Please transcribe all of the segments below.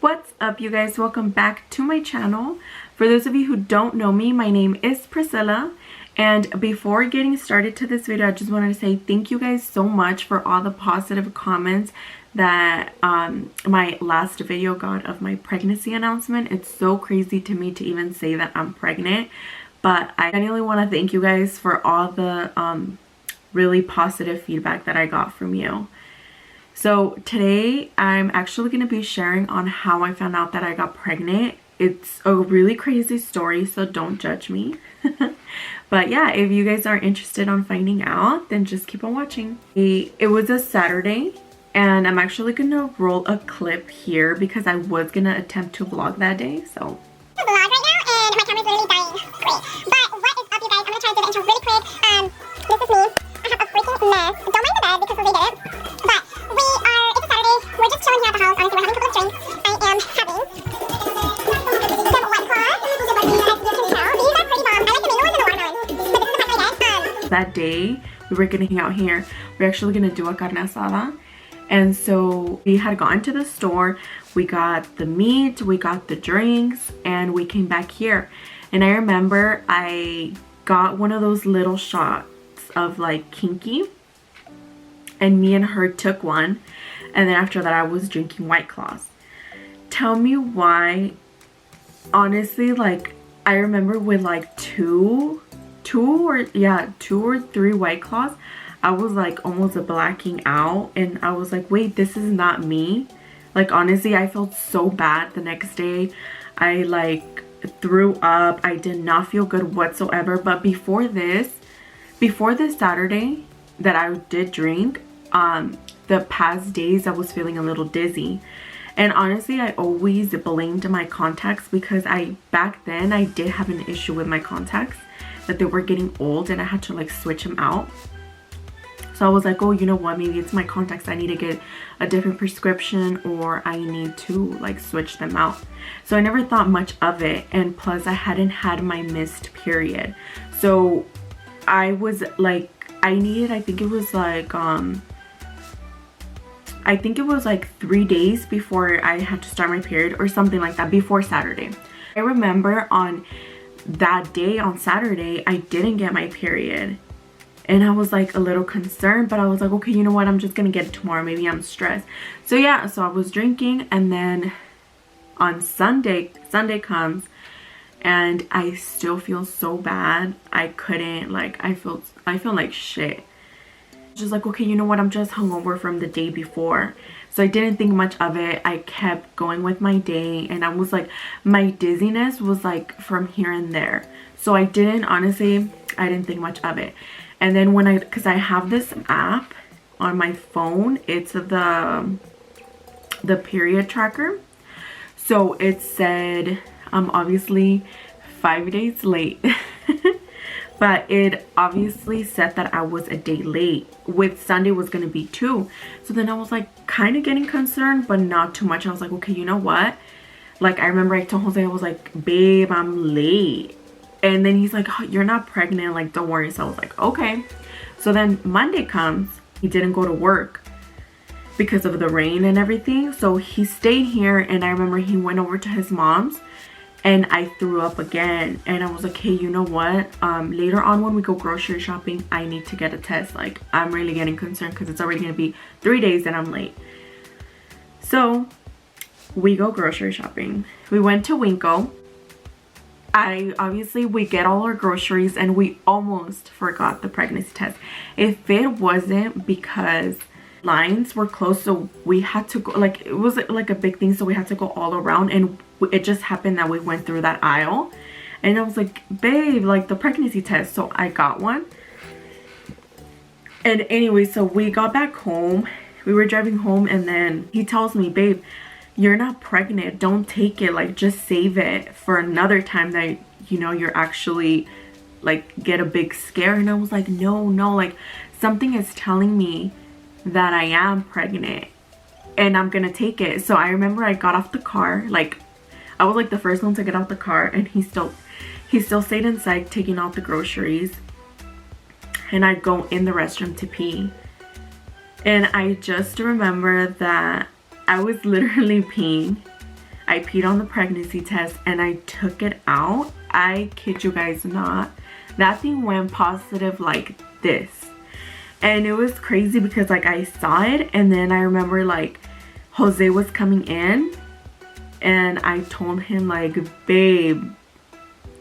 What's up, you guys? Welcome back to my channel. For those of you who don't know me, my name is Priscilla, and before getting started to this video, I just wanted to say thank you guys so much for all the positive comments that my last video got of my pregnancy announcement. It's so crazy to me to even say that I'm pregnant, but I genuinely want to thank you guys for all the really positive feedback that I got from you. So today I'm actually going to be sharing on how I found out that I got pregnant. It's a really crazy story, so don't judge me. But yeah, if you guys are interested on finding out, then just keep on watching. It was a Saturday, and I'm actually going to roll a clip here because I was going to attempt to vlog that day. So vlog right now, and my camera's literally dying. Great. But what is up, you guys? I'm going to try to do the intro really quick. This is me. I have a freaking mess. Don't mind the bed because we did it. But it's a Saturday. We're just chilling here at the house. Honestly, we're having a couple of drinks. I am having some White Claw. As you can tell, these are pretty bomb. I like the mango ones and the watermelon. But this is the part I get. That day, we were gonna hang out here. We're actually gonna do a carne asada. And so we had gone to the store. We got the meat, we got the drinks, and we came back here. And I remember I got one of those little shots of like Kinky. And me and her took one, and then after that I was drinking White Claws. Tell me why. Honestly, like, I remember with like two or three White Claws, I was like almost blacking out, and I was like, wait, this is not me. Like, honestly, I felt so bad the next day. I like threw up. I did not feel good whatsoever. But before this Saturday that I did drink, the past days I was feeling a little dizzy. And honestly, I always blamed my contacts because back then I did have an issue with my contacts, that they were getting old and I had to like switch them out. So I was like, oh, you know what, maybe it's my contacts. I need to get a different prescription, or I need to like switch them out. So I never thought much of it, and plus I hadn't had my missed period. So I was like, I think it was like 3 days before I had to start my period or something like that, before Saturday. I remember on that day, on Saturday, I didn't get my period. And I was like a little concerned, but I was like, okay, you know what? I'm just gonna get it tomorrow. Maybe I'm stressed. So yeah, so I was drinking, and then on Sunday comes, and I still feel so bad. I couldn't, like, I feel like shit. Just like, okay, you know what, I'm just hungover from the day before. So I didn't think much of it. I kept going with my day, and I was like, my dizziness was like from here and there. So I didn't think much of it. And then because I have this app on my phone, it's the period tracker. So it said obviously 5 days late. But it obviously said that I was a day late, with Sunday was going to be 2. So then I was like kind of getting concerned, but not too much. I was like, okay, you know what? Like, I remember I told Jose, I was like, babe, I'm late. And then he's like, oh, you're not pregnant, like, don't worry. So I was like, okay. So then Monday comes, he didn't go to work because of the rain and everything. So he stayed here, and I remember he went over to his mom's, and I threw up again. And I was like, hey, you know what, later on when we go grocery shopping, I need to get a test. Like, I'm really getting concerned because it's already gonna be 3 days and I'm late. So we go grocery shopping. We went to Winco. We get all our groceries, and we almost forgot the pregnancy test. If it wasn't because lines were closed, so we had to go, like, it was like a big thing, so we had to go all around, and it just happened that we went through that aisle. And I was like, babe, like, the pregnancy test. So I got one. And anyway, so we got back home. We were driving home, and then he tells me, babe, you're not pregnant, don't take it, like, just save it for another time that, you know, you're actually like get a big scare. And I was like, no, like, something is telling me that I am pregnant, and I'm gonna take it. So I remember I got off the car, like, I was like the first one to get out the car, and he still stayed inside taking out the groceries, and I'd go in the restroom to pee. And I just remember that I was literally peeing I peed on the pregnancy test and I took it out. I kid you guys not. That thing went positive like this. And it was crazy because like I saw it, and then I remember like Jose was coming in and I told him like, babe,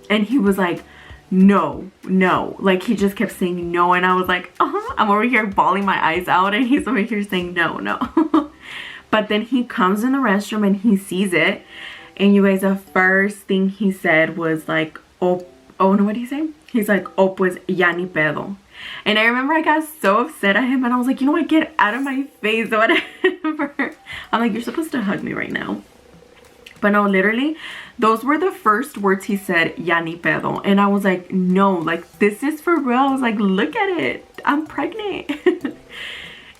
and he was like, no, like he just kept saying no, and I was like, I'm over here bawling my eyes out and he's over here saying no. But then he comes in the restroom and he sees it, and you guys, the first thing he said was like, oh no, what did he say? He's like, pues ya ni pedo. And I remember I got so upset at him, and I was like, you know what, get out of my face, whatever. I'm like, you're supposed to hug me right now. But no, literally, those were the first words he said, ya ni pedo. And I was like, no, like, this is for real. I was like, look at it. I'm pregnant.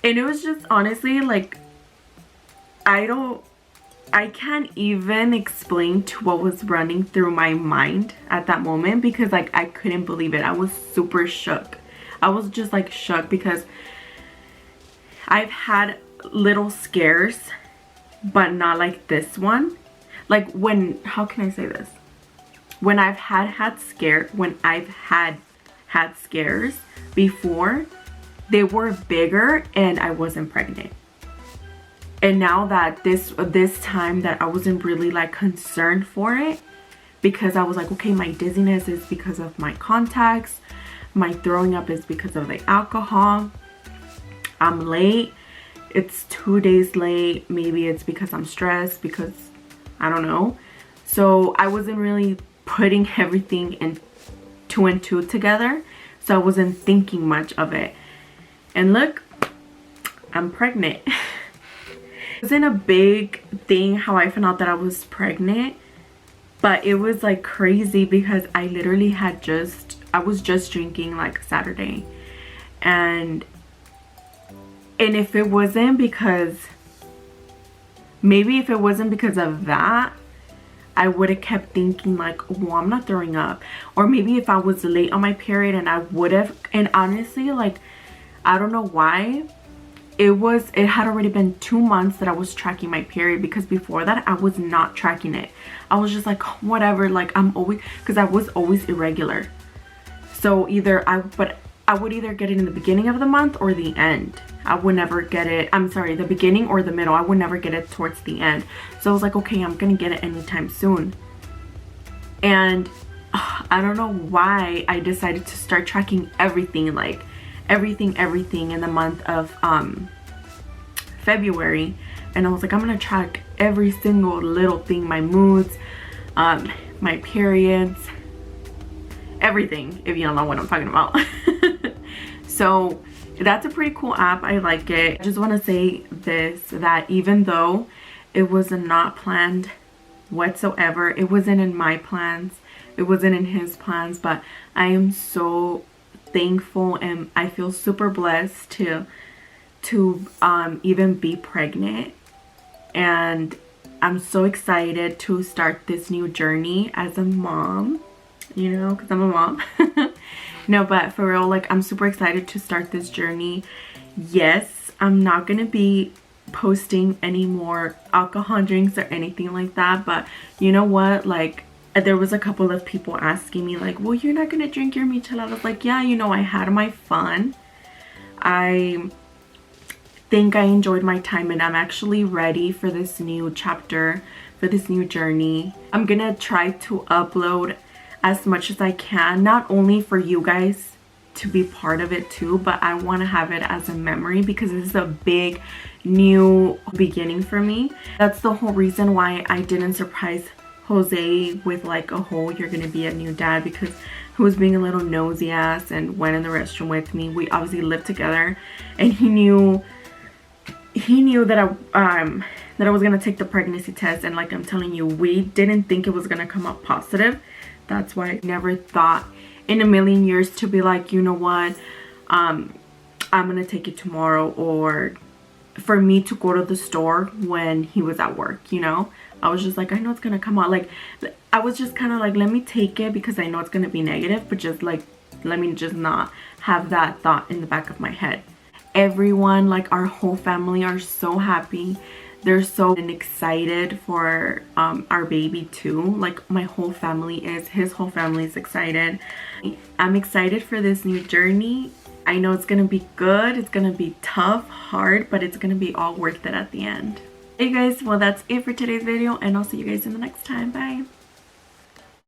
And it was just, honestly, like, I can't even explain to what was running through my mind at that moment, because, like, I couldn't believe it. I was super shook. I was just, like, shook because I've had little scares, but not like this one. Like how can I say this? When I've had scares before, they were bigger and I wasn't pregnant. And now that this time that I wasn't really like concerned for it, because I was like, okay, my dizziness is because of my contacts, my throwing up is because of the alcohol, I'm late, it's 2 days late, maybe it's because I'm stressed, because I don't know. So I wasn't really putting everything in 2 and 2 together, so I wasn't thinking much of it. And look, I'm pregnant. It wasn't a big thing how I found out that I was pregnant, but it was like crazy because I literally I was just drinking like Saturday, and if it wasn't because, maybe if it wasn't because of that, I would have kept thinking like, well, I'm not throwing up. Or maybe if I was late on my period, and I would have, and honestly, like, I don't know why, it had already been 2 months that I was tracking my period, because before that I was not tracking it. I was just like, whatever, like, I'm always, because I was always irregular. So I would either get it in the beginning of the month or the end. I would never get it, the beginning or the middle. I would never get it towards the end. So I was like, okay, I'm gonna get it anytime soon. And I don't know why I decided to start tracking everything, like everything in the month of February. And I was like, I'm gonna track every single little thing, my moods, my periods, everything, if you don't know what I'm talking about. So that's a pretty cool app. I like it. I just want to say this, that even though it was not planned whatsoever, it wasn't in my plans, it wasn't in his plans, but I am so thankful and I feel super blessed to even be pregnant. And I'm so excited to start this new journey as a mom, you know, because I'm a mom. No, but for real, like, I'm super excited to start this journey. Yes, I'm not gonna be posting any more alcohol drinks or anything like that, but you know what, like, there was a couple of people asking me like, well, you're not gonna drink your michelada. I was like, yeah, you know, I had my fun. I think I enjoyed my time, and I'm actually ready for this new chapter, for this new journey. I'm gonna try to upload as much as I can, not only for you guys to be part of it too, but I want to have it as a memory, because this is a big new beginning for me. That's the whole reason why I didn't surprise Jose with like a whole, you're gonna be a new dad, because he was being a little nosy ass and went in the restroom with me. We obviously lived together, and he knew that I was gonna take the pregnancy test, and like I'm telling you, we didn't think it was gonna come up positive. That's why I never thought in a million years to be like, you know what, I'm gonna take it tomorrow, or for me to go to the store when he was at work, you know. I was just like, I know it's gonna come out, like, I was just kind of like, let me take it because I know it's gonna be negative, but just like, let me just not have that thought in the back of my head. Everyone, like our whole family, are so happy they're so excited for our baby too. Like my whole family is, his whole family is excited. I'm excited for this new journey. I know it's gonna be good, it's gonna be tough, hard, but it's gonna be all worth it at the end. Hey guys, well that's it for today's video, and I'll see you guys in the next time. Bye.